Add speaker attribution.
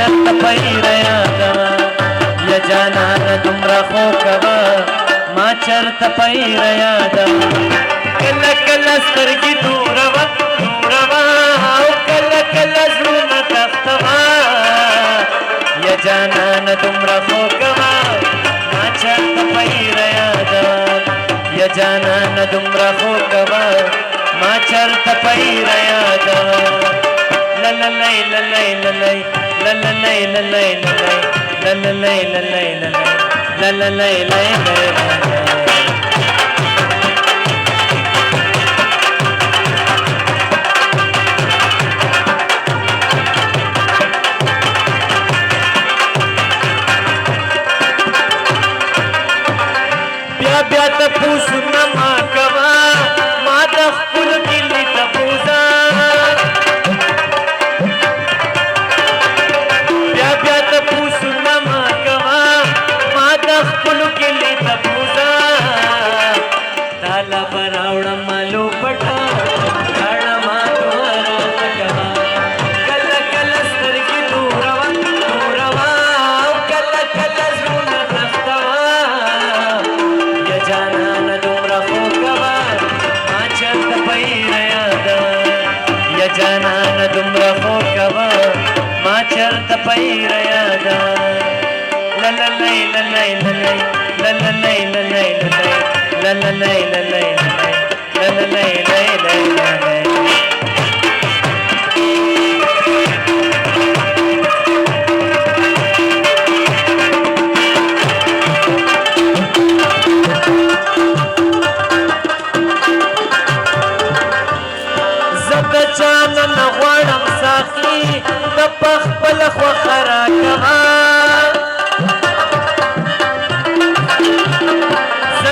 Speaker 1: چرته پیره یادوه یا جانانه دومره خو کوه ما چرته پیره یادوه کله کله سترګې توروه او کله کله زړونه تختوه یا جانانه دومره خو کوه ما چرته پیره یادوه یا جانانه دومره خو کوه ما چرته پیره یادوه لللی للی للی لللی للی للی لللی للی للی بیا بیا تپوسونه ما کوه ما د خپلو کلي تپوسه بیا بیا تپوسونه ما کوه ما د خپلو کلي تپوسه تاله به راوړم مالو پټه لاړه ما دواره نه کوه کله کله سترګې توروه او کله کله زړونه تختوه یا جانانه دومره خو کوه ما چرته پیره یادوه یا جانانه دومره خو کوه ما چرته پیره یادوه لللی للی للی لللی للی للی للی للی للی زه د چا نه غواړم ساقي ته په خپله